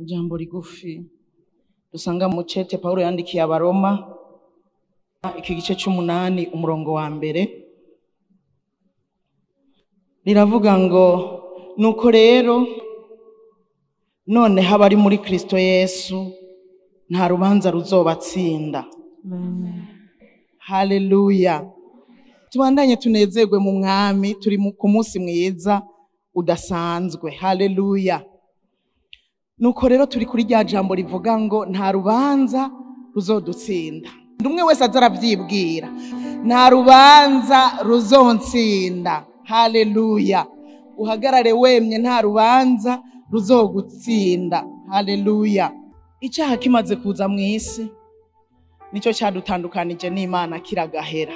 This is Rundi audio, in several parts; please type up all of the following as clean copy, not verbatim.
Ijambo rigufi dusanga mu cete Paulo yandikiye Abaroma iki gice c'8 umurongo wa mbere riravuga ngo nuko rero none habari muri Kristo Yesu nta rubanza ruzobatsinda. Haleluya. Tubandanye tunezerwe mu mwami, turi ku munsi mwiza udasanzwe. Haleluya. Nuko rero turi kuri rya jambo rivuga ngo nta rubanza ruzodutsinda. Umwe wese azaravyibwira, nta rubanza ruzontsinda. Haleluya. Uhagarare wemye, nta rubanza ruzogutsinda. Haleluya. Icyaha kimaze kuza mu isi nicyo cyadutandukanije n'Imana kiragahera.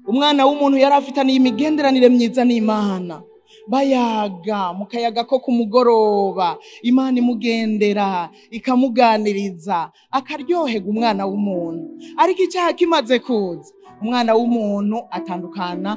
Umwana w'umuntu yari afitaniye imigenderanire myiza n'Imana, bayaga mu kayaga ko ku mugoroba, Imana imugendera ikamuganiriza akaryohega umwana w'umuntu. Ariko icyaha kimaze kuza, umwana w'umuntu atandukana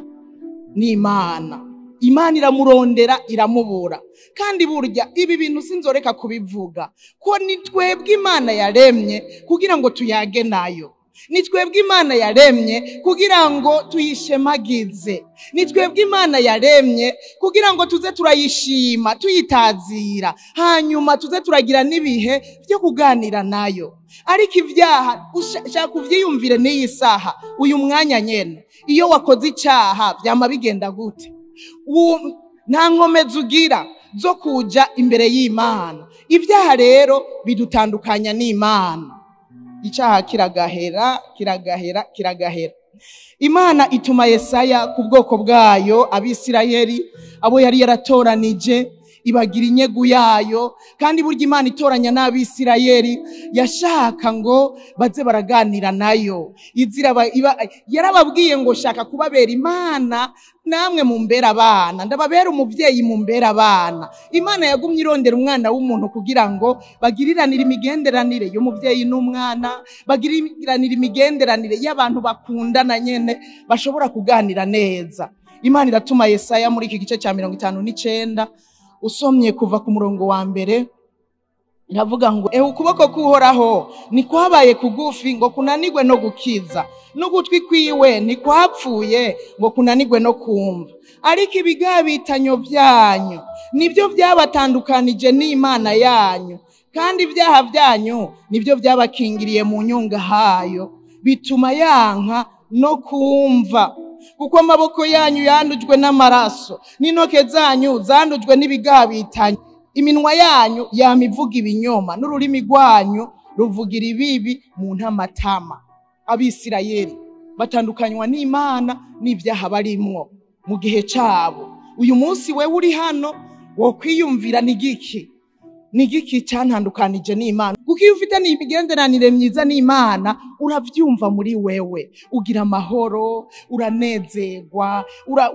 n'Imana. Imana iramurondera iramubura. Kandi burya ibi bintu sinzoreka kubivuga ko ni twebwe Imana yaremye kugira ngo tuyage nayo. Ni twebwe Imana yaremye kugira ngo tuyishemagize. Ni twebwe Imana yaremye kugira ngo tuze turayishima, tuyitazira, hanyuma tuze turagira n'ibihe byo kuganira nayo. Ariko ivyaha ushaka kuvyiyumvire n'iyi saha, uyu mwanya nyene, iyo wakoze icyaha vyama bigenda gute? Nta nkomezi ugira zo kuja imbere y'Imana. Ivyaha rero bidutandukanya n'Imana. Icyaha kiragahera. Imana ituma Yesaya ku bwoko bwayo Abisirayeli, abo yari yaratoranije, ibagira inyegu yayo. Kandi burya Imana itoranya n'Abisirayeli yashaka ngo baze baraganira nayo. Yarababwiye ngo shaka kubabera Imana, namwe mumbera abana, ndababera umuvyeyi mumbera abana. Imana yagumye irondera umwana w'umuntu kugira ngo bagiriranire imigenderanire y'umuvyeyi n'umwana, bagiriranire imigenderanire y'abantu bakundana nyene bashobora kuganira neza. Imana iratuma Yesaya muri iki gice cya 59 usomye kuva ku murongo wa mbere, iravuga ngo ukuboko kuhoraho ni kwabaye kugufi ngo kunanirwe no gukiza, n'ugutwi kwiwe ni kwapfuye ngo kunanirwe no kumva. Ariko ibigabitanyo byanyu nibyo byabatandukanije n'Imana yanyu, kandi ibyaha byanyu nibyo byabakingiriye mu nyunga hayo, bituma yanka no kumva. Kuko amaboko yanyu yandujwe n'amaraso, n'intoke zanyu zandujwe n'ibigabitanyo. Iminwa yanyu yamivuga ibinyoma, n'ururimi rwanyu ruvugira ibibi mu ntamatama. Abisirayeli batandukanywa n'Imana n'ibyaha barimwo mu gihe cyabo. Uyu munsi wewe uri hano wo kwiyumvira nigiki cyantandukanije n'Imana. Kuko iyo ufite n'imigenderanire myiza n'Imana, uravyumva muri wewe, ugira amahoro, uranezerwa,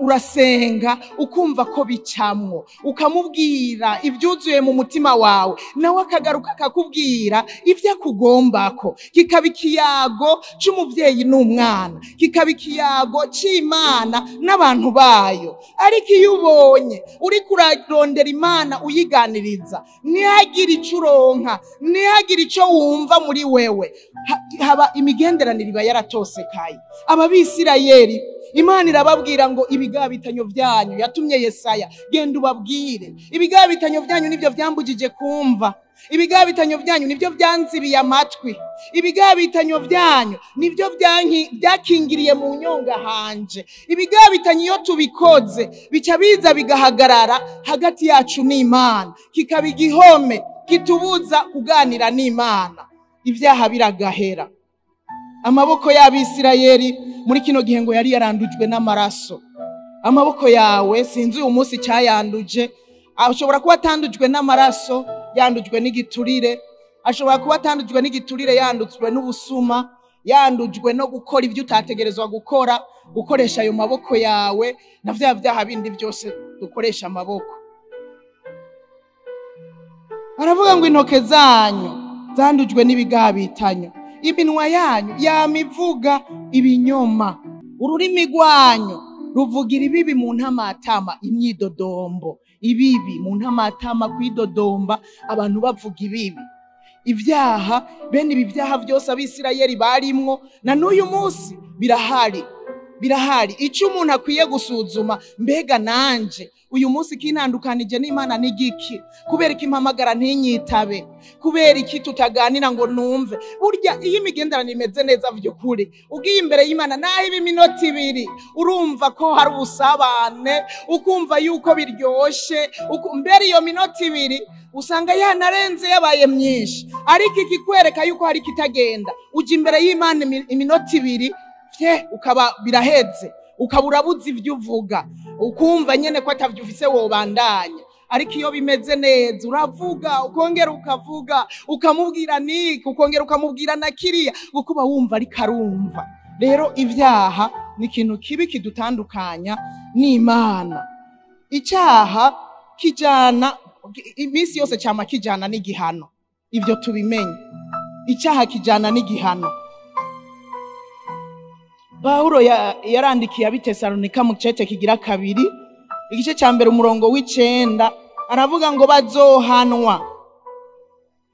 urasenga, ukumva ko bicamwo, ukamubwira ivyuzuye mu mutima wawe, nawe akagaruka akakubwira ivyo akugombako. Kikaba ikiyago c'umuvyeyi n'umwana, kikaba ikiyago c'Imana n'abantu bayo. Ariko iyo ubonye uri kurarondera Imana uyiganiriza, ntihagire ico uronka, ntihagire ico wumva muri wewe, haba imigenderanire iba yaratosekaye. Abisirayeli Imana irababwira ngo ibigabitanyo byanyu, yatumye Yesaya genda ubabwire, ibigabitanyo byanyu nivyo vyambujije kumva, ibigabitanyo byanyu nivyo byanzibiye amatwi, ibigabitanyo byanyu nivyo byakingiriye mu nyonga hanje. Ibigabitanyo iyo tubikoze bica biza bigahagarara hagati yacu n'Imana, kikaba igihome kitubuza kuganira n'Imana. Ivyaha biragahera. Amaboko y'Abisirayeli muri kino gihe ngo yari yarandujwe n'amaraso. Amaboko yawe sinzi uyu munsi cyayanduje. Ashobora kuba atandujwe n'amaraso, yandujwe n'igiturire. Ashobora kuba atandujwe n'igiturire, yandujwe n'ubusuma, yandujwe no gukora ibyo utategerezwa gukora, gukoresha ayo maboko yawe na vya vyaha bindi byose dukoresha amaboko. Baravuga ngo intoke zanyu zandujwe n'ibigabitanyo, iminwa yanyu yamivuga ibinyoma, ururimi rwanyu ruvugira ibibi mu ntamatama, imyidodombo ibibi mu ntamatama, kwidodomba, abantu bavuga ibibi. Ibyaha, bene ibi byaha byose abisirayeli barimwo na n'uyu munsi birahari. Icyo umuntu akwiye gusuzuma, mbega nanje uyu munsi kintandukanije n'Imana n'igiki? Kubera iki mpamagara ntinyitabe? Kubera iki tutaganira ngo numve? Burya iyo imigenderanire imeze neza vy'ukuri, ugiye imbere y'Imana naho ibi minota 2 urumva ko hari ubusabane, ukumva yuko biryoshe, mbere iyo minota 2 usanga yanarenze yabaye myinshi. Ariko ikikwereka yuko hari kitagenda, uje imbere y'Imana iminota 2 ukaba biraheze, ukabura buzi ivyo uvuga, ukumva nyene ko atavyo ufise wobandanya. Ariko iyo bimeze neza uravuga, ukongera ukavuga, ukamubwira niki, ukongera ukamubwira na kiriya, ukuba wumva ariko arumva. Rero ivyaha ni ikintu kibi kidutandukanya n'Imana. Icyaha kijana imisi yose cyama kijana n'igihano, ivyo tubimenye. Icyaha kijana n'igihano. Paulo yarandikiye abitesalonika mu cete kigira 2 igice cya 1 umurongo w'9 aravuga ngo bazohanwa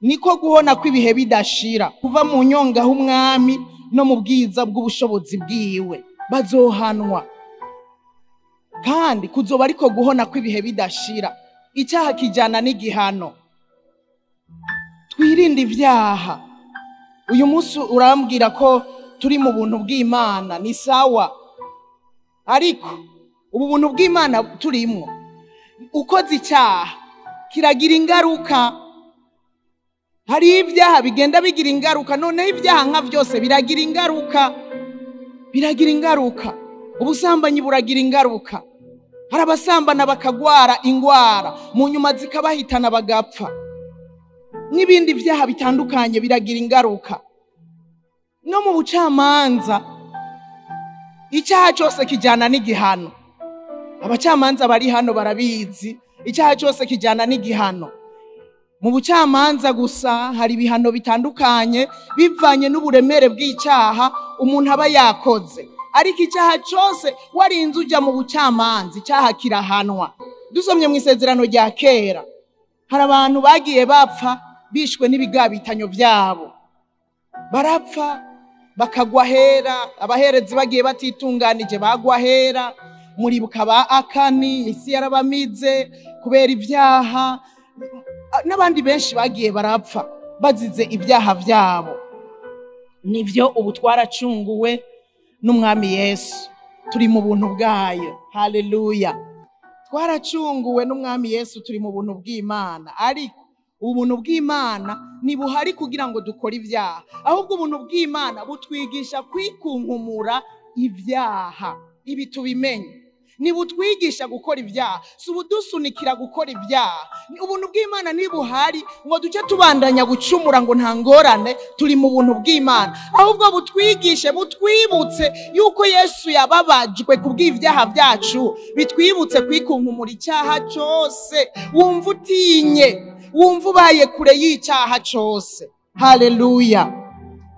niko guhona kw'ibihe bidashira kuva mu nyonga h'umwami no mu bwiza bw'ubushobozi bwiwe. Bazohanwa kandi kuzoba ariko guhona kw'ibihe bidashira. Icyaha kijana n'igihano. Twirinde ivyaha. Uyu munsi urambwira ko turi mu buntu bw'Imana, ni sawa, ariko ubu buntu bw'Imana turimwo, ukoze icyaha kiragira ingaruka. Hari ibyaha bigenda bigira ingaruka, noneho ibyaha nka byose biragira ingaruka. Ubusambanyi buragira ingaruka. Hari abasambana bakagwara ingwara, mu nyuma zikabahitana bagapfa. N'ibindi byaha bitandukanye biragira ingaruka. No mu bucamanza, icyaha cyose kijana n'igihano. Abacamanza bari hano barabizi, icyaha cyose kijana n'igihano. Mu bucamanza gusa hari ibihano bitandukanye bivanye n'uburemere bw'icyaha umuntu aba yakoze. Ariko icyaha cyose warinze ujya mu bucamanza, icyaha kirahanwa. Dusomye mu isezerano rya kera, hari abantu bagiye bapfa bishwe n'ibigabitanyo byabo, barapfa bakagwa hera. Abaherezi bagiye batitunganije bagwa hera. Muribuka ba Akani, isi yarabamize kubera ibyaha, n'abandi benshi bagiye barapfa bazize ibyaha byabo. Nivyo ubu twaracunguwe n'umwami Yesu, turi mu buntu bwayo. Haleluya. Twaracunguwe n'umwami Yesu, turi mu buntu bw'Imana. Ariko ubuntu bw'Imana nibuhari kugira ngo dukore ibyaha, ahubwo ubuntu bw'Imana butwigisha kwikunkumura ibyaha. Ibi tubimenye, nibutwigisha gukora ibyaha, si ubudusunikira gukora ibyaha. Ubuntu bw'Imana nibuhari ngo duce tubandanya gucumura ngo nta ngorane, turi mu buntu bw'Imana. Ahubwo butwigishe, butwibutse yuko Yesu yababajwe kubw'ibyaha byacu, bitwibutse kwikunkumura icyaha cyose. Wumva utinye, wumva ubaye kure y'icyaha cyose. Haleluya,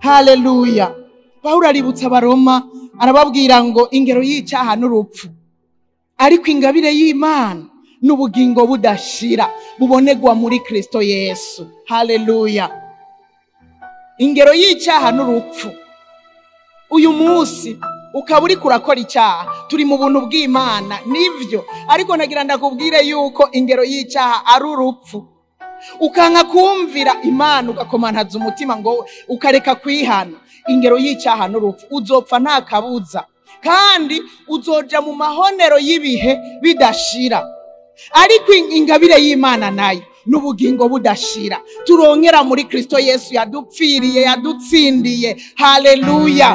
haleluya. Paulo aributsa Abaroma arababwira ngo ingero y'icyaha n'urupfu, ariko ingabire y'Imana n'ubugingo budashira bubonegwa muri Kristo Yesu. Haleluya. Ingero y'icyaha n'urupfu. Uyu munsi ukaba uri kurakora icyaha, turi mu buntu bw'Imana nivyo, ariko nagira ndakubwire yuko ingero y'icyaha ari urupfu. Ukanka kumvira Imana, ugakomantaza umutima ngo ukareka kwihana, ingero y'icyaha n'urupfu. Uzopfa nta kabuza, kandi uzoja mu mahonero y'ibihe bidashira. Ariko ingabire y'Imana nayo n'ubugingo budashira turonkera muri Kristo Yesu yadupfiriye, yadutsindiye. Haleluya.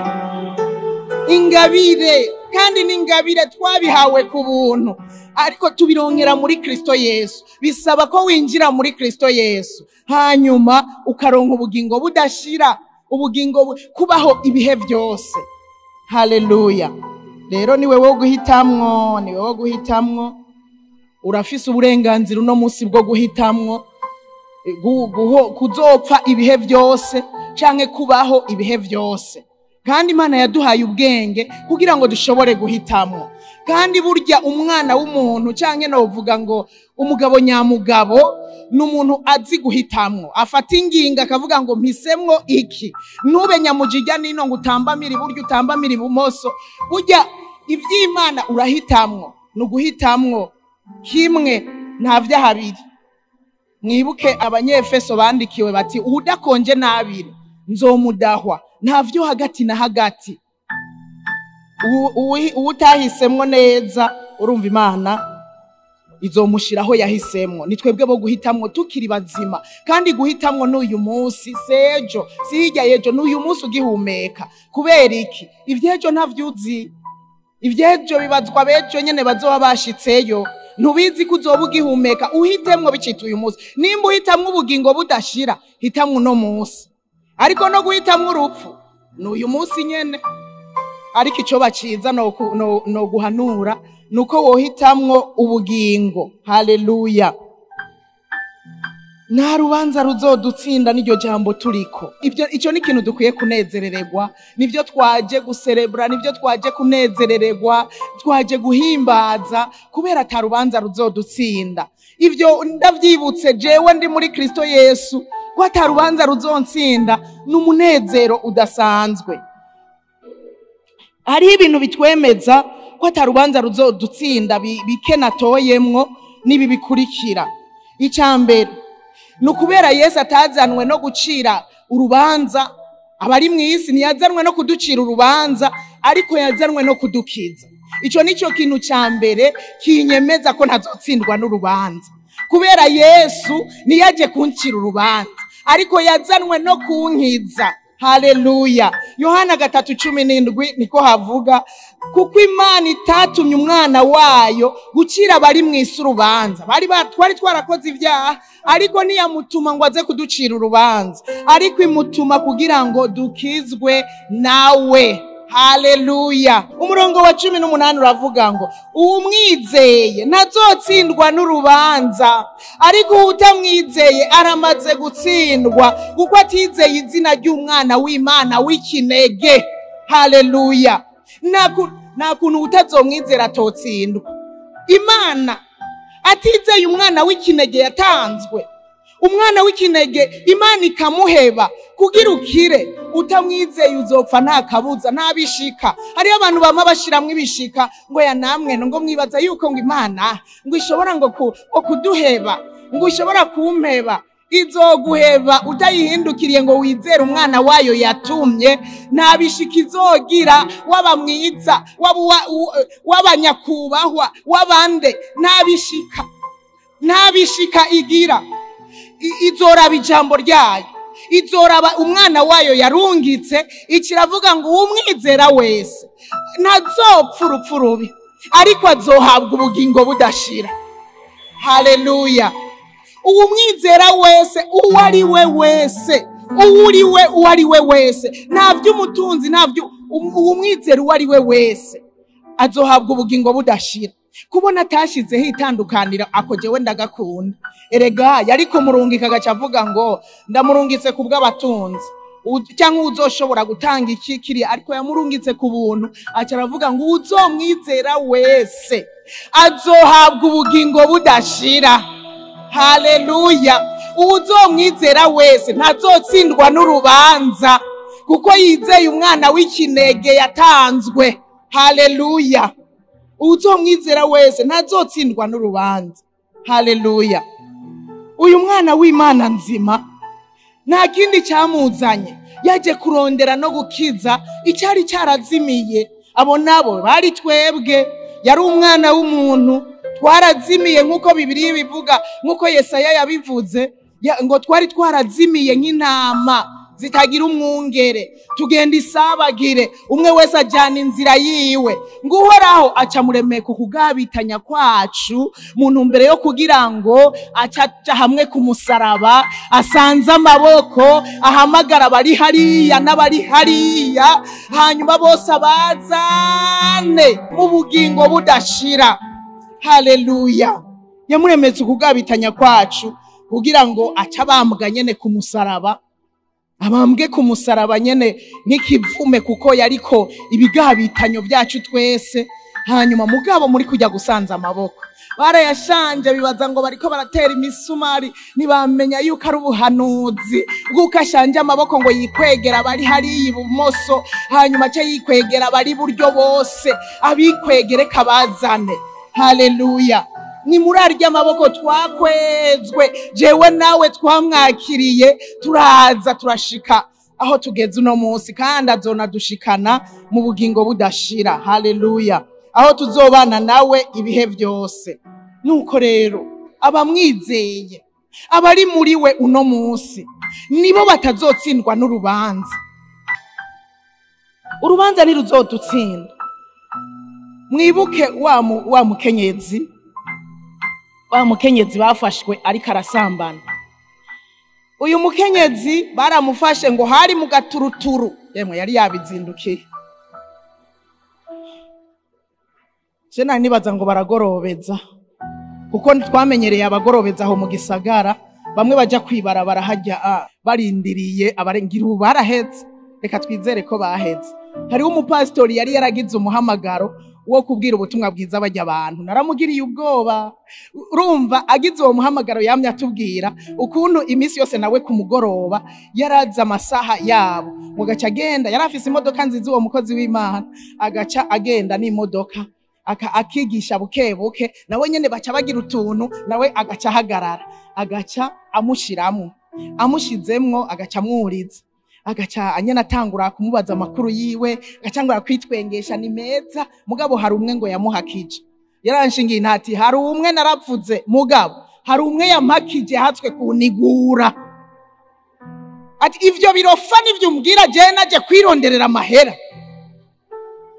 Ingabire, kandi n'ingabire twabihawe ku buntu, ariko tubironkera muri Kristo Yesu. Bisaba ko winjira muri Kristo Yesu, hanyuma ukaronka ubugingo budashira, ubugingo kubaho ibihe byose. Haleluya. Rero ni wewe guhitamwo, ni wewe guhitamwo. Urafise uburenganzira uno munsi bwo guhitamwo kuzopfa ibihe byose canke kubaho ibihe byose. kandi Imana yaduhaye ubwenge kugira ngo dushobore guhitamo. Kandi burya umwana w'umuntu canke novuga ngo umugabo nyamugabo n'umuntu azi guhitamwo, afata ingingo akavuga ngo mpisemwo iki. Nube nyamujijya nino ngo utambamira iburyo utambamira ibumoso. Burya ivy'Imana urahitamwo, nuguhitamwo kimwe nta vyaha biri. Mwibuke Abanyefeso bandikiwe bati udakonje nabire nzomudahwa, nta vyo hagati na hagati. Utahisemwo neza urumva Imana izomushiraho yahisemwo. Ni twebwe bo guhitamwo tukiri bazima, kandi guhitamwo n'uyu munsi sejo si hirya yejo, n'uyu munsi ugihumeka. Kubera iki? Ivyejo ntavyuzi, ivyejo bibazwa bejo nyene bazoba bashitseyo. Ntubizi ko uzoba ugihumeka. Uhitemwo bicita uyu munsi. Nimba uhitamwo ubugingo budashira, hitamwo no munsi. Ariko no guhitamwo urupfu n'uyu munsi nyene. Ariko ico baciza no guhanura nuko wohitamwo ubugingo. Haleluya. Nta rubanza ruzodutsinda n'iryo jambo turiko. Ico ni ikintu dukwiye kunezerererwa, nivyo twaje guserebra, nivyo twaje kunezerererwa, twaje guhimbaza, kubera ata rubanza ruzodutsinda. Ivyo ndavyibutse jewe ndi muri Kristo Yesu, ko ata rubanza ruzonsinda, n'umunezero udasanzwe. Hari ibintu bitwemeza ko ata rubanza ruzodutsinda bike natoyemwo nibi bikurikira. Icambere nukubera Yesu atazanwe no gucira urubanza abari mw'isi, ntiyazanwe no kuducira urubanza, ariko yazanwe no kudukiza. Ico nico kintu cambere kinyemeza ko ntazotsindwa n'urubanza, kubera Yesu niyaje kuncira urubanza, ariko yazanwe no kunkiza. Haleluya. Yohana 3:17 niko havuga, kuko Imana itatumye umwana wayo gucira abari mw'isi urubanza. Twari twarakoze ivyaha, ariko ntiyamutuma ngo aze kuducira urubanza, ariko imutuma kugira ngo dukizwe nawe. Haleluya. Umurongo wa 18 uravuga ngo uwumwizeye ntazotsindwa n'urubanza, ariko utamwizeye aramaze gutsindwa kuko atizeye izina ry'umwana w'Imana w'ikinege. Haleluya. Nta kuntu utazomwizera atotsindwa. Imana atizeye umwana w'ikinege yatanzwe. Umwana w'ikinege Imana ikamuheba kugira ukire. Utamwizeye uzopfa nta kabuza, nta bishika. Hari abantu bama bashiramwe ibishika ngo ya namwe ngo mwibaza yuko ngo Imana ngo ishobora ngo kuduheba, ngo ishobora kumpeba. Izoguheba utayihindukiriye ngo wizere umwana wayo yatumye. Nta bishika izogira, waba mwiza, waba nyakubahwa, wabande, nta bishika igira. Izoraba ijambo ryayo, izoraba umwana wayo yarungitse. Ikiravuga ngo umwizera wese ntazopfa urupfu rubi, ariko azohabwa ubugingo budashira. Haleluya. Uwumwizera wese, uwo ari we wese, uwo ari we wese, nta vy'umutunzi, nta vyo, uwumwizera uwo ari we wese azohabwa ubugingo budashira. Kubona atashizeho itandukanira ako jewe ndagakunda. Erega yariko murungika agaca avuga ngo ndamurungitse kubw'abatunzi cyangwa uzoshobora gutanga ikikiri, ariko yamurungitse ku buntu. Aca aravuga ngo uzomwizera wese azohabwa ubugingo budashira. Haleluya. Uzomwizera wese ntazotsindwa n'urubanza, kuko yizeye umwana w'ikinege yatanzwe. Haleluya. Uzomwizera wese ntazotsindwa n'urubanza. Haleluya. Uyu mwana w'Imana nzima nta kindi cyamuzanye, yaje kurondera no gukiza icyari cyarazimiye. Abo nabo bari twebwe. Yari umwana w'umuntu, twarazimiye nkuko Bibiliya bivuga, nkuko Yesaya yabivuze ngo twari twarazimiye nk'intama zitagira umwungere, tugenda isabagire, umwe wese ajyana inzira yiwe. Ngo Uhoraho aca muremeka ukugabitanya kwacu mu ntumbero yo kugira ngo acaca hamwe ku musaraba, asanze amaboko, ahamagara abari hariya n'abari hariya, hanyuma bose abazane mu bugingo budashira. Haleluya. Yamuremetse ukugabitanya kwacu kugira ngo aca bambwa nyene ku musaraba, abambwe ku musaraba nyene nk'ikivume kuko yariko ibigabitanyo byacu twese. Hanyuma mugabo muri kujya gusanza amaboko barayashanje bibaza ngo bariko baratera imisumari, ntibamenya yuko ari ubuhanuzi bw'uko ashanje amaboko ngo yikwegera bari hari ibumoso, hanyuma ace yikwegera bari buryo bose, abikwegere kabazane. Haleluya! Ni muri arya amaboko twakwezwe, jewe nawe twamwakiriye, turaza turashika aho tugeze uno munsi, kandi azona dushikana mu bugingo budashira. Haleluya! Aho tuzobana nawe ibihe byose. Nuko rero abamwizeye, abari muri we uno munsi, nibo batazotsindwa n'urubanza. Urubanza ntiruzodutsinda. Mwibuke wa mukenyezi bafashwe ariko arasambana. Uyu mukenyezi baramufashe ngo hari mu gaturuturu, yemwe yari yabizindukiye. Jena nibaza ngo baragorobeza, kuko twamenyereye abagorobeza aho mu gisagara, bamwe baja kwibarabara hajya barindiriye abarengira ubu baraheze. Reka twizere ko baheze. Hariho umupastori yari yaragize umuhamagaro wo kubwira ubutumwa bwiza bajya abantu. Naramugiriye ubwoba. Urumva agize uwo muhamagaro yamye atubwira ukuntu imisi yose nawe ku mugoroba yaraza amasaha yabo, ngo gaca agenda, yarafise imodoka nziza uwo mukozi w'Imana, agaca agenda n'imodoka akigisha bukebuke, nawe nyene baca bagira utuntu, nawe agaca hagarara, agaca amushiramo, amushizemwo agaca amwuriza, agaca anyene atangura kumubaza amakuru yiwe, agacangura kwitwengesha ni meza. Mugabo hari umwe ngo yamuhakije, yaranshingiye ntati hari umwe narapfuze, mugabo hari umwe yampakije hatswe kunigura. Ati ivyo birofa nivyo umbwira je naje kwironderera amahera.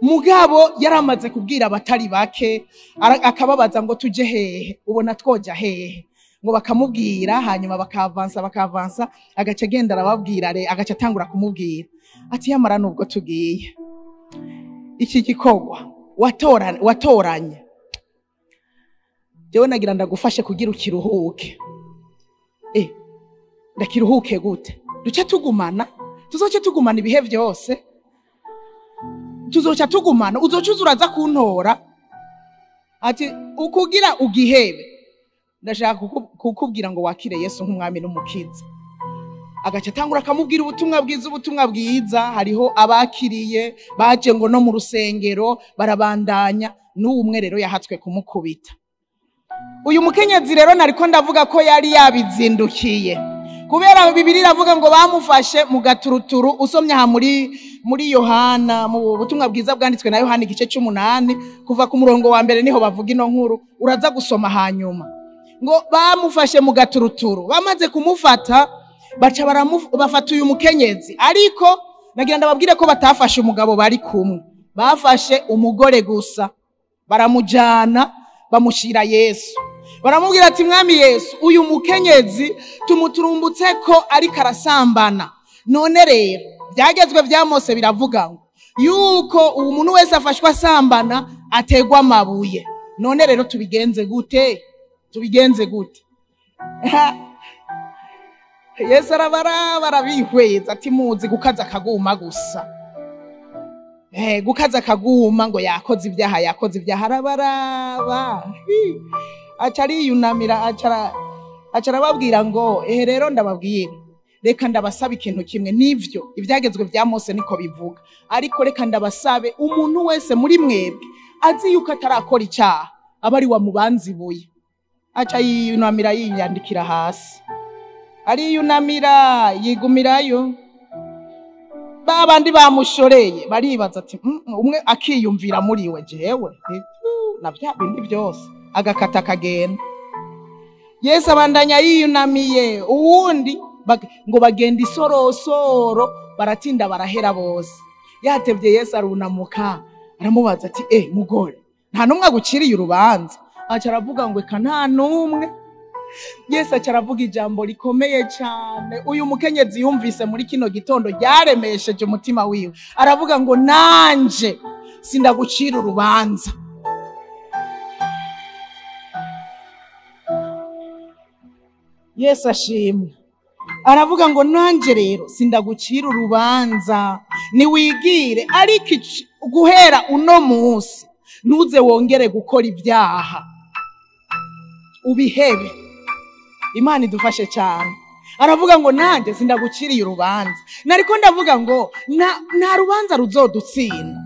Mugabo yaramaze kubwira abatari bake, akababaza ngo tuje hehe, ubona twoja hehe, ngo bakamubwira, hanyuma bakavansa, agaca agenda arababwira, agaca atangura kumubwira ati yamara nubwo tugiye iki gikorwa watoranye, jewe nagira ndagufashe kugira ukiruhuke. Ndakiruhuke gute? Duce tugumana, tuzoce tugumana ibihe byose, tuzoca tugumana, uzocuza uraza kuntora. Ati ukugira ugihebe, ndashaka kukubwira ngo wakire Yesu nk'umwami n'umukiza. Agaca atangura akamubwira ubutumwa bwiza. Hariho abakiriye baje ngo no mu rusengero barabandanya, n'umwe rero yahatswe kumukubita. Uyu mukenyezi rero nariko ndavuga ko yari yabizindukiye, kubera Bibiliya iravuga ngo bamufashe mu gaturuturu. Usomye aha muri Yohana, mu butumwa bwiza bwanditswe na Yohana igice 8 kuva ku murongo wa mbere niho bavuga ino nkuru, uraza gusoma hanyuma. Ngo bamufashe mu gaturuturu, bamaze kumufata baca bafata uyu mukenyezi, ariko nagira ndababwire ko batafashe umugabo bari kumwe, bafashe umugore gusa. Baramujana bamushira Yesu, baramubwira ati mwami Yesu, uyu mukenyezi tumuturumbutse ko ariko arasambana. None rero byagezwe vya Mose biravuga ngo yuko umuntu wese afashwa asambana ategwa amabuye. None rero tubigenze gute? Yesu barabihweza ati muzi gukaza akaguma gusa. Gukaza akaguma ngo yakoze ibyaha arabaraba. Acari yunamira acara babwira ngo rero ndababwira, reka ndabasaba ikintu kimwe. Nivyo ivyagezwe vya Mose niko bivuga, ariko reka ndabasabe umuntu wese muri mwebwe azi yuko atarakora icyaha abari wa mubanzibuye. Aca yunamira yiyandikira hasi, ari yunamira yigumirayo. Babandi bamushoreye baribaza ati umwe akiyumvira muri we, jewe na bya bindi byose, agakata kagenda. Yesu abandanya yiyunamiye, uwundi ngo bagenda isorosoro, baratinda barahera bose. Yatevye Yesu arunamuka aramubaza ati mugore, nta numwe aguciriye urubanza? Aca aravuga ngo eka nta numwe. Yesu aca aravuga ijambo rikomeye cyane. Uyu mukenyezi yumvise muri kino gitondo ryaremesheje umutima wiwe, aravuga ngo nanje sindagucira urubanza. Yesu ashimwe. aravuga ngo nanje rero sindagucira urubanza niwigire, ariko guhera uno munsi ntuze wongere gukora ibyaha, ubihebe. Imana idufashe cyane. Aravuga ngo nanje sindaguciriye urubanza, nariko ndavuga ngo nta rubanza ruzodutsinda.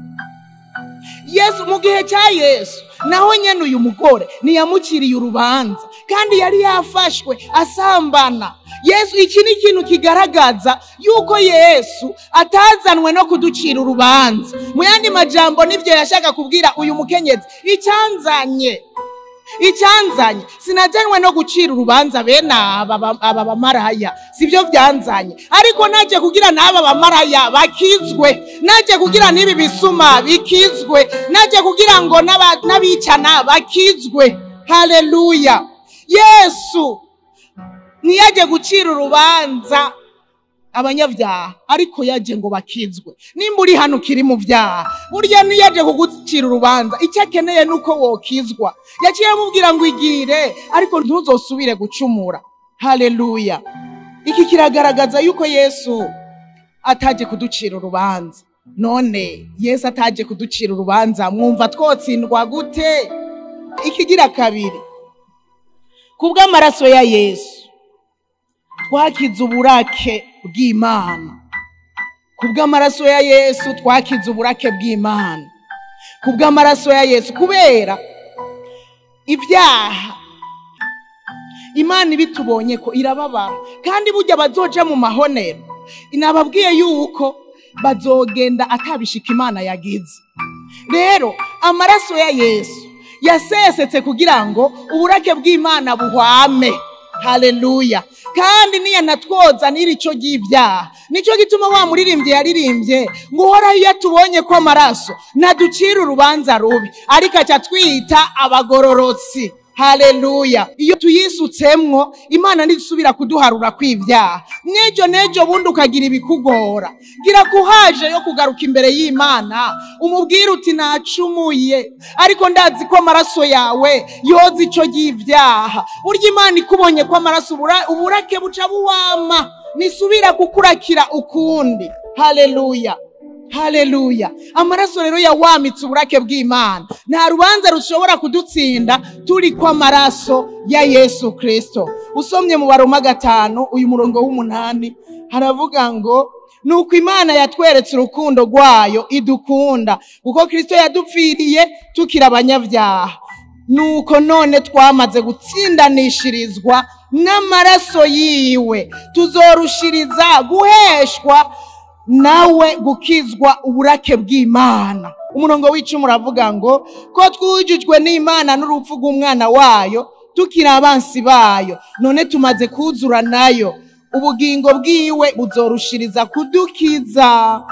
Yesu mu gihe cya Yesu naho nyene uyu mugore niyamuciriye urubanza, kandi yari yafashwe asambana. Yesu, iki ni ikintu kigaragaza yuko Yesu atazanwe no kuducira urubanza. Mu yandi majambo nivyo yashaka kubwira uyu mukenyezi, icyanzanye sinajyanwe no gucira urubanza bene aba bamaraya, sivyo byanzanye, ariko naje kugira n'aba bamaraya bakizwe, naje kugira n'ibi bisuma bikizwe, naje kugira ngo n'abicana bakizwe. Haleluya. Yesu niyaje gucira urubanza abanyabyaha, ariko yaje ngo bakizwe. Nimba uri hano kiri mu byaha, burya niyaje kugucira urubanza, icyo akeneye nuko wokizwa. Yaciye amubwira ngo igire, ariko ntuzosubire gucumura. Haleluya. Iki kiragaragaza yuko Yesu ataje kuducira urubanza. None Yesu ataje kuducira urubanza, mwumva twotsindwa gute? Ikigira kabiri, kubw'amaraso ya Yesu twakize uburake bw'Imana. Kubw'amaraso ya Yesu twakize uburake bw'Imana. Kubw'amaraso ya Yesu, kubera ibyaha Imana ibitubonye ko irababara, kandi burya bazoja mu mahonero inababwiye yuko bazogenda atabishika Imana yagize. Rero amaraso ya Yesu yasesetse kugira ngo uburake bw'Imana buhwame. Haleluya. Kandi niya natwoza n'irico ry'ibyaha. Nico gituma wa muririmbye yaririmbye ngo uhora yatubonye ko amaraso naducira urubanza rubi, ariko acyatwita abagororotsi. Haleluya. Iyo tuyisutsemwo Imana ntisubira kuduharura kw'ibyaha. Nejo bundi ukagira ibikugora, gira kuhaje yo kugaruka imbere y'Imana, umubwira uti nacumuye, ariko ndazi ko amaraso yawe yoza ico y'ibyaha. Burya Imana ikubonye ko amaraso uburake buca buwama, nisubira kukurakira ukundi. Haleluya. Haleluya. Amaraso rero yawamitse uburake bw'Imana. Nta rubanza rushobora kudutsinda turi kwa amaraso ya Yesu Kristo. Usomye mu Baroma 5 uyu murongo w'8 haravuga ngo nuko Imana yatweretse urukundo rwayo idukunda, kuko Kristo yadupfiriye tukira abanyabyaha. Nuko none twamaze gutsindanishirizwa n'amaraso yiwe, tuzorushiriza guheshwa nawe gukizwa uburake bw'Imana. Umurongo w'icumi uravuga ngo ko twujujwe n'Imana n'urupfu rw'umwana wayo tukira abansi bayo, none tumaze kuzura nayo, ubugingo bwiwe buzorushiriza kudukiza.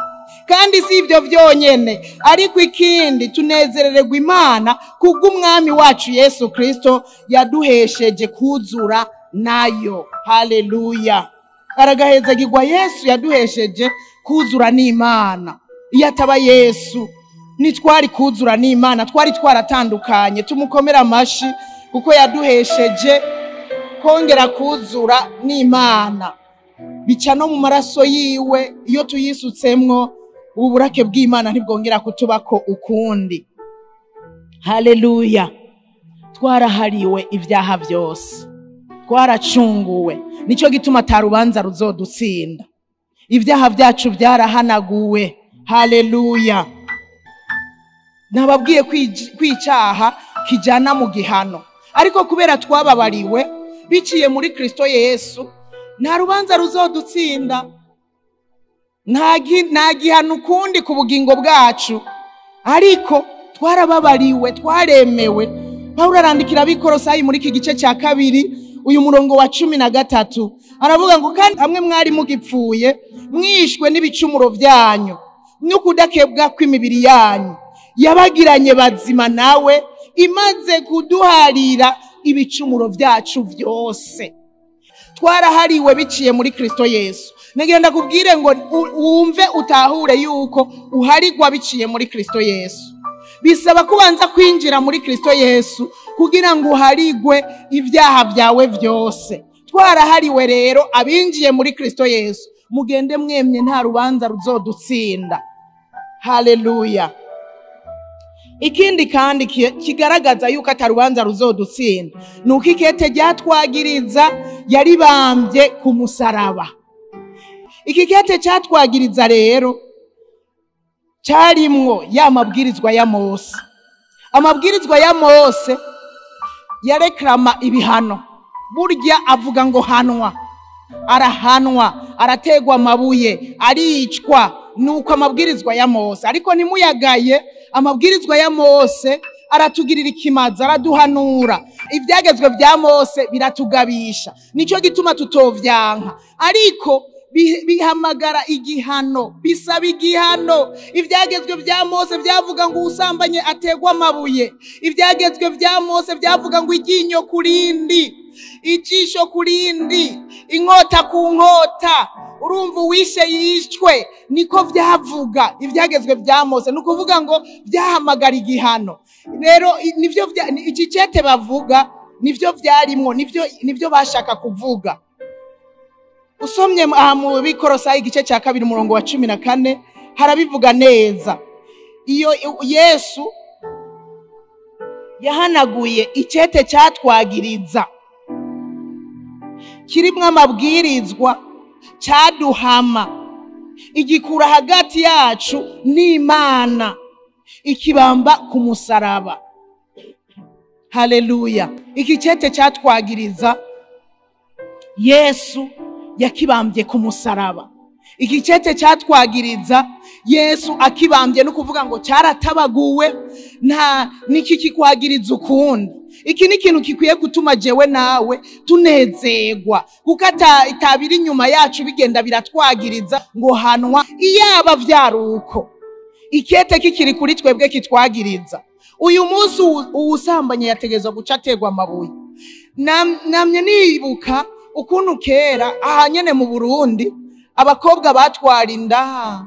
Kandi si ibyo byonyene, ariko ikindi tunezerererwa Imana kubw'umwami wacu Yesu Kristo yaduhesheje kuzura nayo. Haleluya. Aragahezagirwa Yesu yaduhesheje kuzura n'Imana. Iyo ataba Yesu nitwari kuzura n'Imana, twari twaratandukanye. Tumukomera amashi kuko yaduhesheje kongera kuzura n'Imana. Bica no mu maraso yiwe, iyo tuyisutsemwo uburake bw'Imana ntibwongera kutubako ukundi. Haleluya. Twarahariwe ibyaha byose, twaracunguwe, nico gituma atarubanza ruzodutsinda. Ibyaha byacu byarahanaguwe. Haleluya. Nababwiye kwicaha kijana mu gihano, ariko kubera twababariwe biciye muri Kristo Yesu, nta rubanza ruzodutsinda. Nta gihano ukundi ku bugingo bwacu, ariko twarababariwe, twaremewe. Pawulo arandikira abikorosayi muri iki gice cya 2 uyu murongo wa 13 aravuga ngo kandi hamwe mwari mugipfuye mwishwe n'ibicumuro byanyu n'ukudakebwa kw'imibiri yanyu, yabagiranye bazima nawe imaze kuduharira ibicumuro byacu byose. Twarahariwe biciye muri Kristo Yesu. Negenda kubwire ngo wumve utahure yuko uharigwa biciye muri Kristo Yesu. Bisaba kubanza kwinjira muri Kristo Yesu kugira ngo uharigwe ibyaha byawe byose. twarahariwe rero abinjiye muri Kristo Yesu, mugende mwemye nta rubanza ruzodutsinda. Haleluya. Ikindi kandi kigaragaza yuko atarubanza ruzodutsinda nuko ikete ryatwagiriza yaribambye ku musaraba. Iki kete cyatwagiriza rero cyarimwo ya mabwirizwa ya Mose. Amabwirizwa ya Mose yareklama ibihano. Burya avuga ngo hanwa, arahanwa, arategwa amabuye, aricwa, nuko amabwirizwa ya Mose. Ariko nimuyagaye, amabwirizwa ya Mose aratugirira ikimazi, araduhanura. Ibyagezwe bya Mose biratugabisha, nico gituma tutovyanka. Ariko bihamagara igihano, bisaba igihano. Ibyagezwe bya Mose byavuga ngo usambanye ategwa amabuye. Ibyagezwe bya Mose byavuga ngo iryinyo kurindi, ijisho kurindi, inkota ku nkota, urumva wishe yishwe. Niko byavuga ibyagezwe bya Mose. Nukuvuga ngo byahamagara igihano. Rero nivyo iki cete bavuga, nivyo byarimwo, nivyo bashaka kuvuga. Usomye mu Bikorosayi igice cya 2 umurongo wa 14 harabivuga neza. Iyo Yesu yahanaguye icete cyatwagiriza, kirimwe amabwirizwa, cyaduhama, igikura hagati yacu n'Imana, ikibamba ku musaraba. Haleluya. Iki cete cyatwagiriza Yesu yakibambye ku musaraba. Iki cete cyatwagiriza Yesu akibambye, no kuvuga ngo cyaratabaguwe. Nta niki kikwagiriza ukundi. Iki ni kintu kikwiye gutuma jewe nawe tunezegwa, kuko itabiri nyuma yacu bigenda biratwagiriza ngo hanwa. Iyaba vyaruko ikete kikiri kuri twebwe kitwagiriza, uyu munsi uwusambanye yategezwa guca ategwa amabuye. Namye nibuka ukuntu kera ahanyene mu Burundi abakobwa batwara inda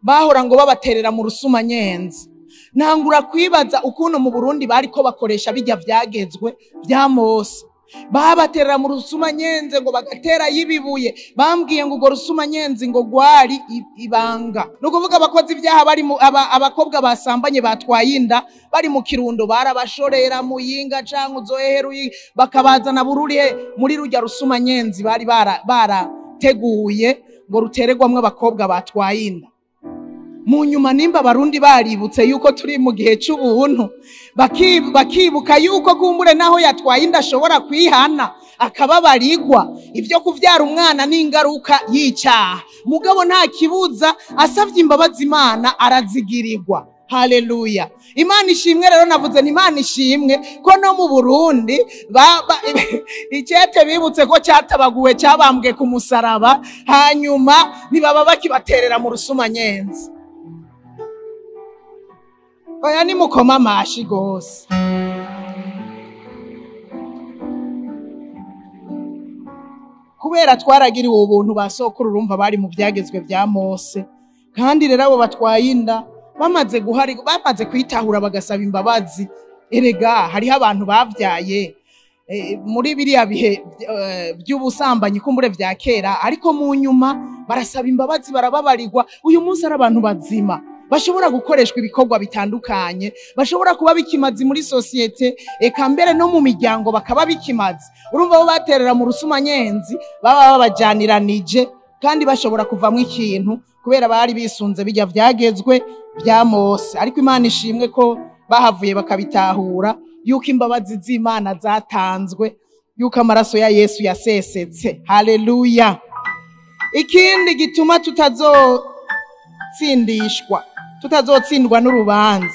bahora ngo babaterera mu rusumanyenzi. Ntangura kwibaza ukuntu mu Burundi bariko bakoresha bijya vyagezwe bya Mose. Babaterera mu rusumanyenzi ngo bagatera yibibuye. Bambwiye ngo rusumanyenzi ngo gwari ibanga. Nukuvuga abakozi ibyaha bari abakobwa basambanye batwaye inda bari mu Kirundo barabashorera mu Yinga canke uzoheruye bakabazana bururiye muri rujya rusumanyenzi bari barateguye ngo ruteregwamwe abakobwa batwaye inda. Mu nyuma nimba abarundi baributse yuko turi mu gihe cy'ubuntu, bakibuka yuko kumbure naho yatwaye inda ashobora kwihana akababarigwa. Ibyo kuvyara umwana n'ingaruka y'icyaha, mugabo nta kibuza asavye imbabazi Imana arazigirirwa. Haleluya. Imana ishimwe. Rero navuze ni Imana ishimwe ko no mu Burundi icete bibutse ko cyatabaguwe, cyabambwe ku musaraba, hanyuma nibaba bakibaterera mu rusumanyenzi. Oya ni mukoma amashi gose. Kubera twaragiriwe ubuntu basokuru urumva bari mu byagezwe bya Mose, kandi rero abo batwaye inda bamaze kwitahura bagasaba imbabazi. Erega hariho abantu bavyaye muri biriya bihe by'ubusambanyi kumbure vya kera, ariko mu nyuma barasaba imbabazi, barababarirwa. Uyu munsi ari abantu bazima bashobora gukoreshwa ibikorwa bitandukanye, bashobora kuba bikimazi muri societe, eka mbere no mu miryango bakaba bikimazi. Urumva bo baterera mu rusumanyenzi baba babajaniranije, kandi bashobora kuvamwo ikintu kubera bari bisunze bijya vyagezwe bya Mose. Ariko Imana ishimwe ko bahavuye bakabitahura yuko imbabazi z'Imana zatanzwe, yuko amaraso ya Yesu yasesetse. Haleluya. Ikindi gituma tutazotsindwa n'urubanza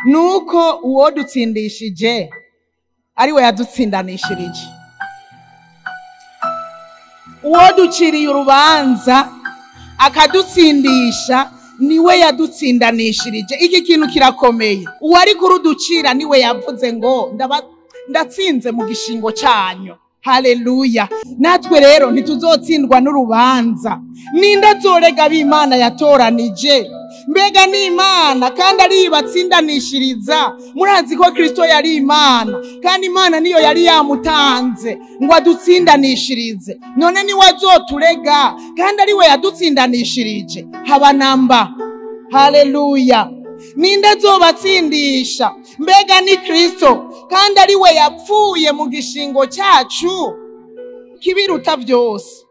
nuko uwo dutsindishije ari we yadutsindanishirije. Uwo duciriye urubanza akadutsindisha niwe yadutsindanishirije. Iki kintu kirakomeye. Uwari kuruducira niwe yavuze ngo ndatsinze mu gishingo cyanyu. Haleluya. Natwe rero ntituzotsindwa n'urubanza. Ninde azorega b'Imana yatoranije mbega ni Imana kandi ari ibatsindanishiriza. Murazi ko Kristo yari Imana kandi Imana niyo yari yamutanze ngo adutsindanishirize. None ni wazoturega kandi ari we yadutsindanishirije? Haba namba. Haleluya. Ninde azobatsindisha? Mbega ni Kristo kandi ari we yapfuye mu gishingo cyacu kibiruta byose.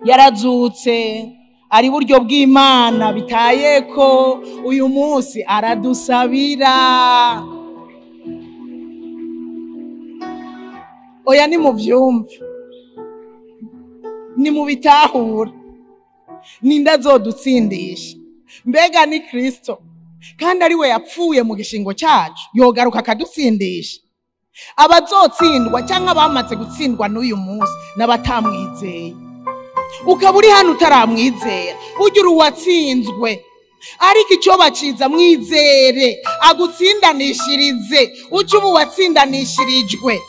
Yarazutse ari buryo bw'Imana, bitaye ko uyu munsi aradusabira. Oya ni mu byumve, ni mu bitahura. Ninde azodutsindisha? Mbega ni Kristo kandi ari we yapfuye mu gishingo cyacu, yogaruka akadutsindisha. Abazotsindwa cyangwa bamaze gutsindwa n'uyu munsi n'abatamwizeye. Ukaba uri hano utaramwizera, ujya uwatsinzwe, ariko icyo baciza mwizere agutsindanishirize. Ujye ubu watsindanishirijwe.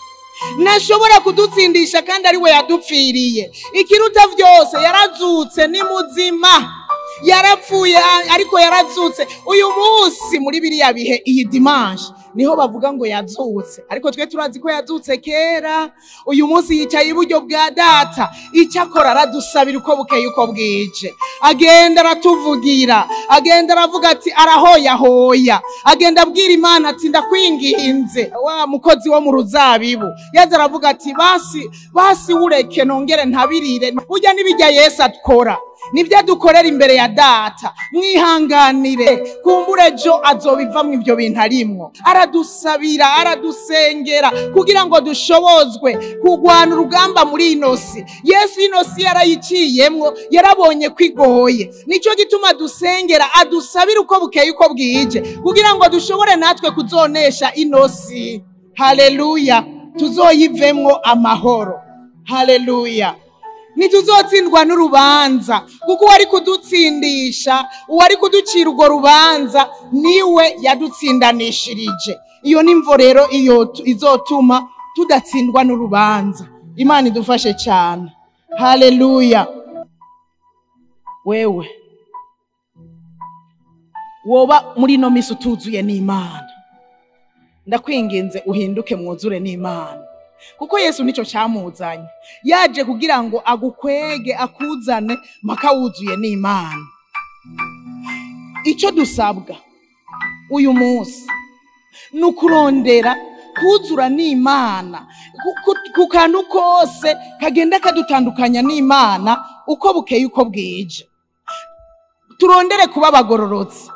Ntashobora kudutsindisha kandi ari we yadupfiriye. Ikiruta byose yarazutse, ni muzima. Yarapfuye ariko yarazutse. Uyu munsi muri biriya bihe, iyi dimanche niho bavuga ngo yazutse, ariko twe turazi ko yazutse kera. Uyu munsi yicaye iburyo bwa Data, icyakora aradusabira uko bukeye uko bwije. Agenda aratuvugira, agenda aravuga ati arahoyahoya, agenda abwira Imana ati ndakwinginze. Wa mukozi wo mu ruzabibu yaza aravuga ati basi ureke nongere ntabirire. Ujya n'ibijya Yesu akora nibyo dukorera imbere ya Data. Mwihanganire, kumbure jo azobivamwe ibyo bintu arimwo. Aradusabira, aradusengera kugira ngo dushobozwe kugwana urugamba muri inosi. Yesu inosi yarayiciyemwo, yarabonye kwigoye. Nico gituma dusengera, adusabira uko bukeye uko bwije kugira ngo dushobore natwe kuzonesha inosi. Haleluya. Tuzoyivemwo amahoro. Haleluya. Nituzotsindwa n'urubanza, kuko wari kudutsindisha, wari kuducira urwo rubanza niwe yadutsindanishirije. Iyo nimvo rero iyo izotuma tudatsindwa n'urubanza. Imana idufashe cyane. Haleluya. Wewe woba muri no misi utuzuye n'Imana, ndakwinginze uhinduke mwuzure n'Imana, kuko Yesu nico cyamuzanye. Yaje kugira ngo agukwege, akuzane maka wuzuye n'Imana. Icyo dusabwa uyu munsi nukurondera kuzura n'Imana, kukantu kose kagenda kadutandukanya n'Imana uko bukeye uko bwije. Turondere kuba abagororotsi.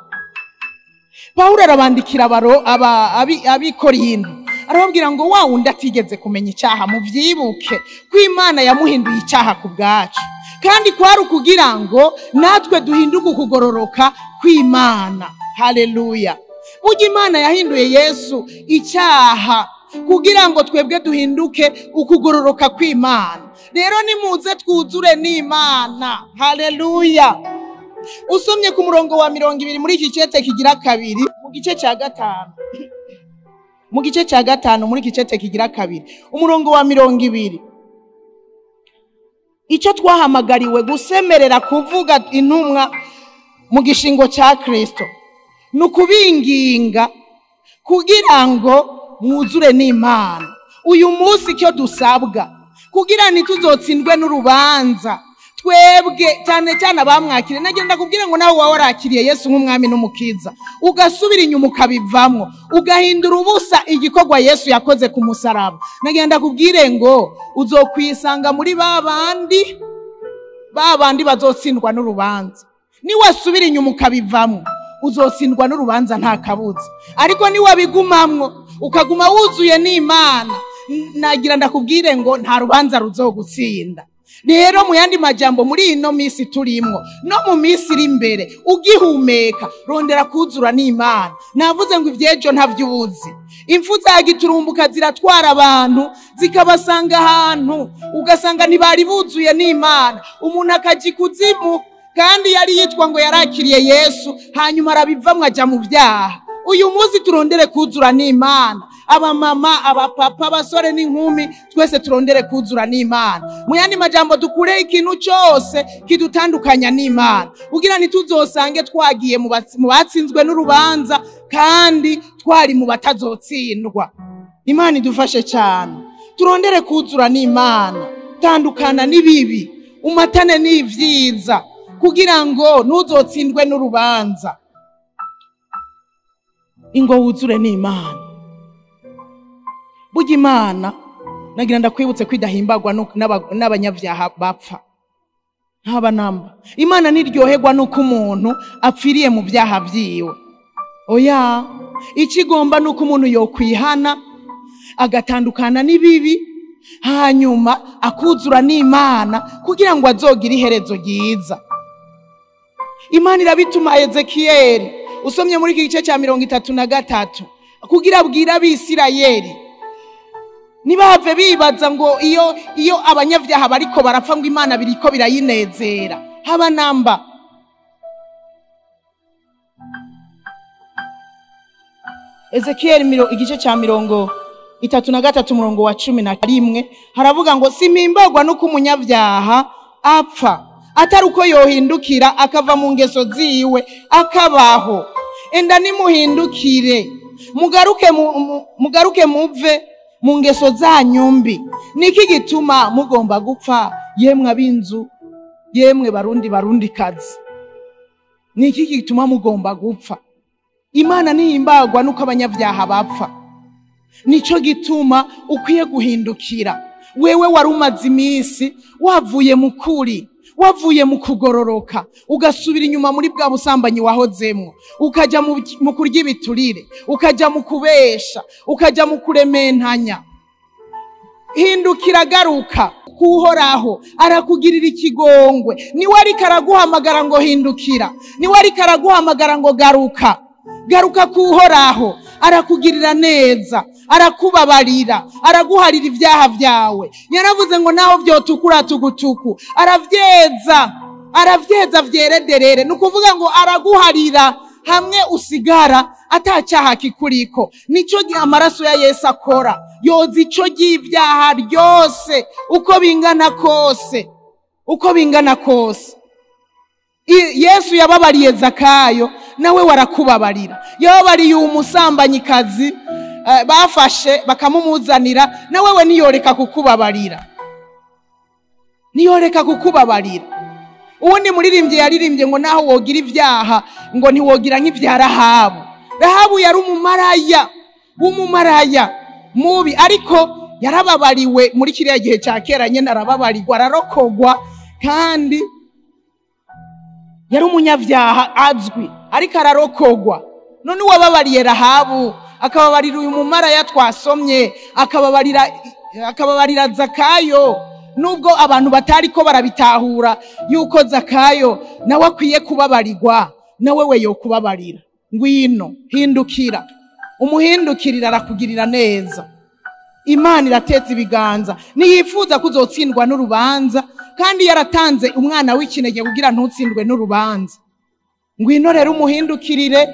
Pawulo arabandikira abikorinto, arababwira ngo wa wundi atigeze kumenya icyaha muvyibuke ko Imana yamuhinduye icyaha ku bwacu, kandi kwari kugira ngo natwe duhinduke ukugororoka kw'Imana. Haleluya. Burya Imana yahinduye Yesu icyaha kugira ngo twebwe duhinduke ukugororoka kw'Imana. Rero nimuze twuzure n'Imana. Haleluya. Usomye ku murongo wa 20 muri iki cete kigira kabiri, mu gice cya gatanu. Mu gice cya gatanu muri iki cete kigira kabiri, umurongo wa 20. Icyo twahamagariwe gusemerera kuvuga intumwa mu gishingo cya Kristo, nukubinginga kugira ngo mwuzure n'Imana. Uyu munsi cyo dusabwa kugira ntituzotsindwe n'urubanza, twebwe cyane cyane abamwakire. Nagenda kubwira ngo nawe wawe warakiriye Yesu nk'umwami n'umukiza, ugasubira inyuma ukabivamwo, ugahindura ubusa igikorwa Yesu yakoze ku musaraba. Nagenda kubwire ngo uzokwisanga muri babandi bazotsindwa n'urubanza. Niwasubira inyuma ukabivamwo, uzotsindwa n'urubanza nta kabuza. Ariko niwabigumamwo ukaguma wuzuye n'Imana, nagira ndakubwire ngo nta rubanza ruzogutsinda. Rero mu yandi majambo, muri ino misi turimwo no mu misi iri imbere, ugihumeka rondera kuzura n'Imana. Navuze ngo ivyejo ntavyubuzi. Impfu zagiturumbuka ziratwara abantu zikabasanga ahantu, ugasanga ntibari buzuye n'Imana. Umuntu akaji kuzimu kandi yari yitwa ngo yarakiriye Yesu, hanyuma arabivamwe aja mu byaha. Uyu munsi turondere kuzura n'Imana. abamama, abapapa, abasore n'inkumi, twese turondere kuzura n'Imana. Mu yandi majambo dukure ikintu cyose kidutandukanya n'Imana, kugira ntituzosange twagiye mu batsinzwe n'urubanza kandi twari mu batazotsindwa. Imana idufashe cyane, turondere kuzura n'Imana, tandukana n'ibibi, umatane n'ivyiza, kugira ngo ntuzotsindwe n'urubanza. Ingo wuzure n'Imana. Burya Imana nagira ndakwibutse kwidahimbagwa n'abanyavyaha bapfa. Haba namba. Imana niryoherwa nuko umuntu apfiriye mu vyaha vyiwe. Oya, ikigomba nuko umuntu yokwihana agatandukana n'ibibi, hanyuma akuzura n'Imana kugira ngo azogira iherezo ryiza. Imana irabituma Ezekiyeli, usomye muri iki gice cya 33, kugira abwira Abisirayeli ntibave bibaza ngo iyo abanyavyaha bariko barapfa ngo Imana biriko birayinezera. Haba namba. Ezekiyeli igice cya 33 umurongo wa 11 haravuga ngo simpimbagwa nuko umunyavyaha apfa, atari uko yohindukira akava mu ngeso ziwe akabaho. Enda nimuhindukire mugaruke muve mu ngeso zanyu mbi. Niki gituma mugomba gupfa, yemwe ab'inzu, yemwe barundi kazi? Niki gituma mugomba gupfa? Imana nihimbagwa nuko abanyavyaha bapfa. Nico gituma ukwiye guhindukira. Wewe wari umaze iminsi wavuye mu kuri, wavuye mu kugororoka, ugasubira inyuma muri bwa busambanyi wahozemwo, ukaja mu kurya ibiturire, ukaja mu kubesha, ukaja mu kurementanya. Hindukira, garuka kuhoraho, arakugirira ikigongwe. Niwe ariko araguhamagara ngo hindukira, niwe ariko araguhamagara ngo garuka. Garuka kuhoraho, arakugirira neza, arakubabarira, araguharira ivyaha vyawe. Yaravuze ngo naho vyotukura tugutuku aravyeza vyerederere. Nukuvuga ngo araguharira hamwe usigara atacyaha kikuriko. Nico amaraso ya Yesu akora, yoza ico ry'ivyaha ryose uko bingana kose. Yesu yababariye Zakayo, nawe warakubabarira. Yababariye umusambanyikazi bafashe bakamumuzanira, nawe we niyoreka kukubabarira. Uwundi muririmbye yaririmbye ngo naho wogira ivyaha ngo ntiwogira nk'ivya Rahabu. Rahabu yari umumaraya mubi, ariko yarababariwe muri kiriya gihe cya kera nyene, arababarirwa, ararokogwa, kandi yari umunyavyaha azwi, ariko ararokogwa. None uwababariye Rahabu akababarira uyu mumaraya twasomye, akababarira Zakayo, nubwo abantu batari ko barabitahura yuko Zakayo nawe akwiye kubabarirwa, nawe we yo kubabarira. Ngwino, hindukira, umuhindukirira arakugirira neza. Imana irateza ibiganza, niyifuza kuzotsindwa n'urubanza, kandi yaratanze umwana w'ikinege kugira ntutsindwe n'urubanza. Ngwino rero umuhindukirire,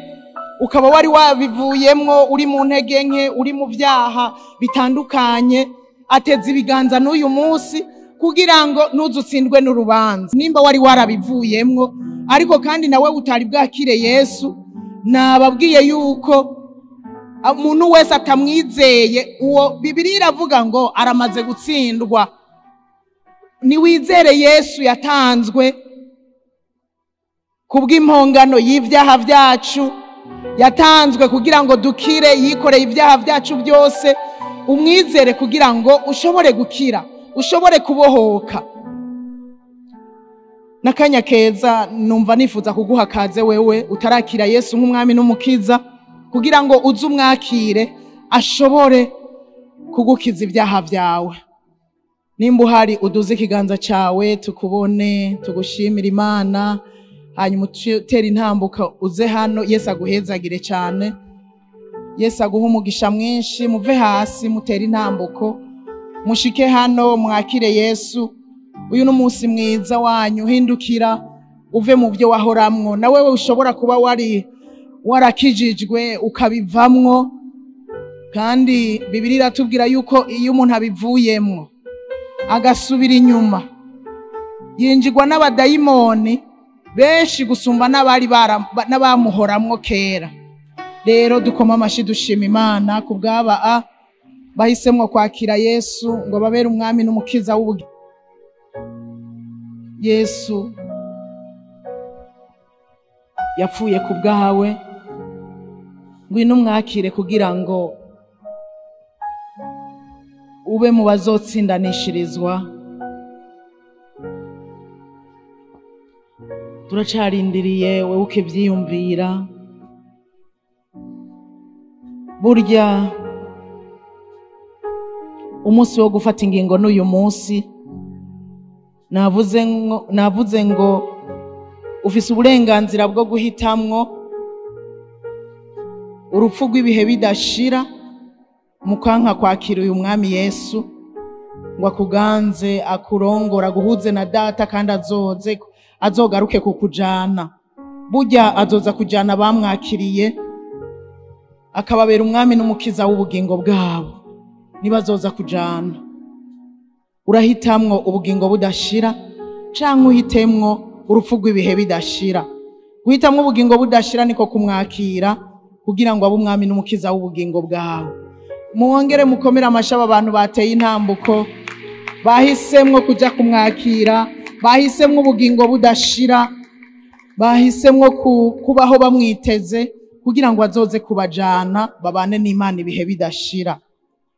ukaba wari wabivuyemwo, uri mu ntege nke, uri mu vyaha bitandukanye, ateza ibiganza n'uyu munsi kugira ngo ntuzutsindwe n'urubanza. Nimba wari warabivuyemwo ariko kandi nawe utari bwakire Yesu, nababwiye yuko umuntu wese atamwizeye, uwo Bibiliya iravuga ngo aramaze gutsindwa. Niwizere Yesu yatanzwe kubw'impongano y'ivyaha vyacu, yatanzwe kugira ngo dukire, yikoreye ivyaha vyacu byose. Umwizere kugira ngo ushobore gukira, ushobore kubohoka. Nakanya keza numva nifuza kuguha kaze wewe utarakira Yesu nk'umwami n'umukiza, kugira ngo uze umwakire ashobore kugukiza ibyaha vyawe. Nimba uhari uduze ikiganza cawe tukubone, tugushimira Imana, hanyuma utera intambuka uze hano. Yesu aguhezagire cyane, Yesu aguha umugisha mwinshi. Muve hasi mutera intambuko mushike hano mwakire Yesu. Uyu n'umunsi mwiza wanyu, hindukira uve mu byo wahoramwo. Nawe ushobora kuba warakijijwe ukabivamwo, kandi Bibiliya iratubwira yuko iyo umuntu abivuyemwo agasubira inyuma yinjirwa n'abadayimoni benshi gusumba n'abamuhoramwo kera. Rero dukoma amashi dushima Imana ku bw'aba bahisemwo kwakira Yesu ngo babere umwami n'umukiza w'ubugingo. Yesu yapfuye ku bwawe, ngwino umwakire kugira ngo ube mu bazotsindanishirizwa. Turacarindiriye wewe ukivyiyumvira. Burya umunsi wo gufata ingingo n'uyu munsi. Navuze ngo ufise uburenganzira bwo guhitamwo urupfu rw'ibihe bidashira mu kwanka kwakira uyu mwami Yesu ngo akuganze akurongora guhuze na data kandi azogaruke kukujana. Burya azoza kujana bamwakiriye akababera umwami n'umukiza w'ubugingo bwabo. Niba azoza kujana, urahitamwo ubugingo budashira canke uhitemwo urupfu rw'ibihe bidashira? Guhitamwo ubugingo budashira niko kumwakira kugira ngo abe umwami n'umukiza w'ubugingo bwawe. Muwongere mukomera amashaba abantu bateye intambuko, bahisemwo kuja kumwakira, bahisemwo ubugingo budashira, bahisemwo kubaho bamwiteze kugira ngo azoze kubajana babane n'Imana ibihe bidashira.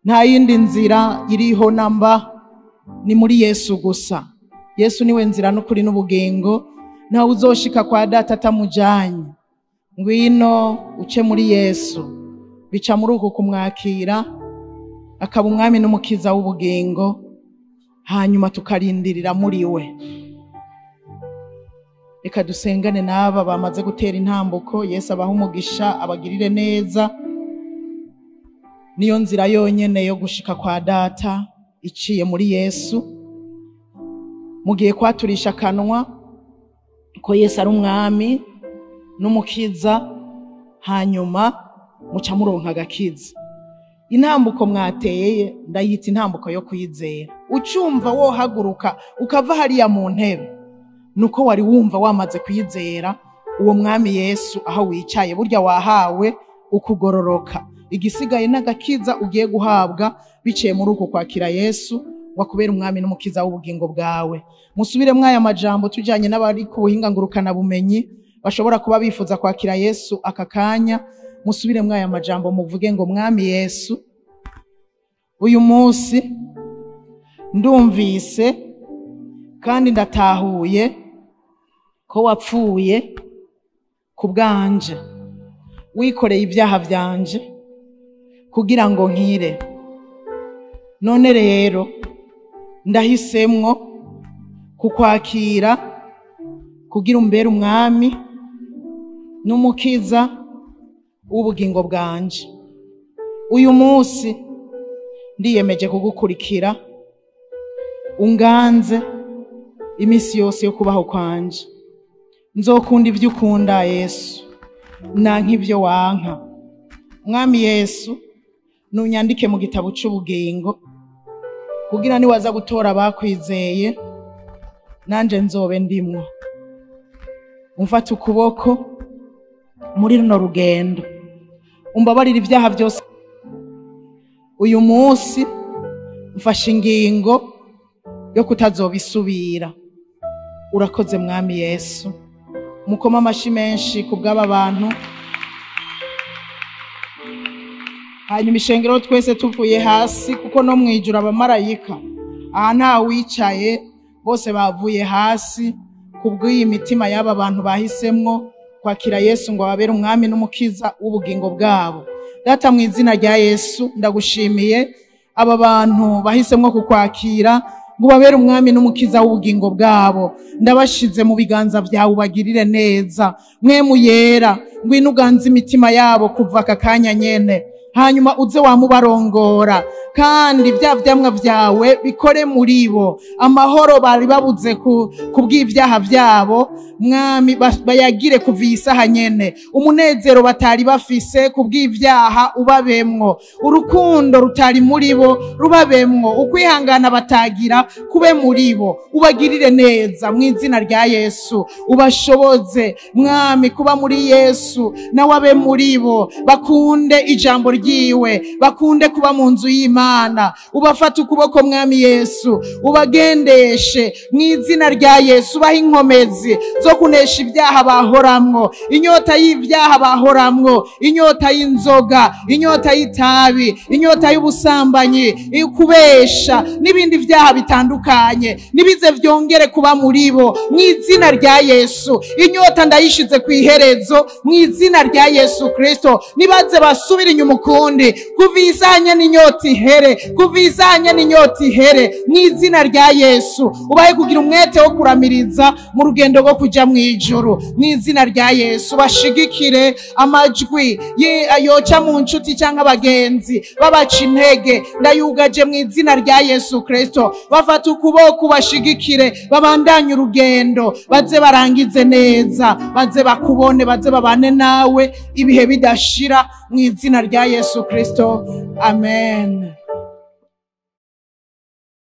Nta yindi nzira iriho namba, ni muri Yesu gusa. Yesu niwe nzira n'ukuri n'ubugingo, ntawe uzoshika kwa data atamujanye. Ngwino uce muri Yesu, bica muri uku kumwakira akaba umwami n'umukiza w'ubugingo, hanyuma tukarindirira muri we. Reka dusengane n'aba bamaze gutera intambuko. Yesu abaha umugisha, abagirire neza. Niyo nzira yonyene yo gushika kwa data iciye muri Yesu. Mugiye kwaturisha akanwa ko Yesu ari umwami n'umukiza, hanyuma muca muronka agakiza. Intambuko mwateye ndayita intambuko yo kwizera. Ucumva wohaguruka ukava hariya mu ntebe, nuko wari wumva wamaze kwizera uwo mwami Yesu aho wicaye. Burya wahawe ukugororoka. Igisigaye n'agakiza ugiye guhabwa biciye muri uko kwakira Yesu wakubera umwami n'umukiza w'ubugingo bwawe. Musubire mwaya majambo tujanye n'abari ku buhinga ngurukana bumenyi bashobora kuba bifuza kwakira Yesu aka kanya. Musubire mwaya majambo muvuge ngo mwami Yesu, uyu munsi ndumvise kandi ndatahuye ko wapfuye ku bwanje, wikoreye ibyaha byanje kugira ngo nkire. None rero ndahisemwo kukwakira kugira umbere umwami n'umukiza w'ubugingo bwanje. Uyu munsi ndiyemeje kugukurikira, unganze imisi yose yo kubaho kwanje. Nzokunda ivyo ukunda Yesu, nanka ivyo wanka. Mwami Yesu, nunyandike mu gitabo c'ubugingo kugira niwaza gutora abakwizeye nanje nzobe ndimwo. Umfata ukuboko muri runo rugendo, umbabarira ibyaha byose. Uyu munsi mfashe ingingo yo kutazobisubira. Urakoze mwami Yesu. Mukoma amashi menshi kubw'aba bantu. Hanyuma ishengero twese tuvuye hasi, kuko no mwijura abamarayika aha nta wicaye, bose bavuye hasi kubw'iyi mitima y'aba bantu bahisemwo kwakira Yesu ngo babere umwami n'umukiza w'ubugingo bwabo. Data, mu izina rya Yesu ndagushimiye aba bantu bahisemwo kukwakira ngo babere umwami n'umukiza w'ubugingo bwabo. Ndabashize mu biganza byawe, ubagirire neza. Mwemu yera, ngwino uganze imitima yabo kuva aka kanya nyene. hanyuma uze wamubarongora, kandi vya vyamwa vyawe bikore muri bo. Amahoro bari babuze kubw'ivyaha vyabo, mwami bayagire kuva iyi saha nyene. Umunezero batari bafise kubw'ivyaha ubabemwo, urukundo rutari muri bo rubabemwo, ukwihangana batagira kube muri bo. Ubagirire neza mu izina rya Yesu, ubashoboze mwami kuba muri Yesu nawe abe muri bo, bakunde ijambo ryiwe, bakunde kuba mu nzu y'Imana. Ubafata ukuboko mwami Yesu, ubagendeshe mu izina rya Yesu, baha inkomezi zo kunesha ibyaha bahoramwo, inyota y'ibyaha bahoramwo, inyota y'inzoga, inyota y'itabi, inyota y'ubusambanyi, kubesha n'ibindi vyaha bitandukanye, nibize vyongere kuba muri bo mu izina rya Yesu. Inyota ndayishize ku iherezo mu izina rya Yesu Kristo. Nibaze basubira inyuma ukundi, kuvizanya n'inyota ihere, kuvizanya n'inyota ihere mu izina rya Yesu. Ubaye kugira umwete wo kuramiriza mu rugendo rwo kuja mu ijuru mu izina rya Yesu. Bashigikire amajwi yoca mu nshuti canke abagenzi babaca intege, ndayugaje mu izina rya Yesu Kristo. Bafata ukuboko bashigikire, babandanye urugendo, baze barangize neza, baze bakubone, baze babane nawe ibihe bidashira mu izina rya Yesu Kristo. Amen.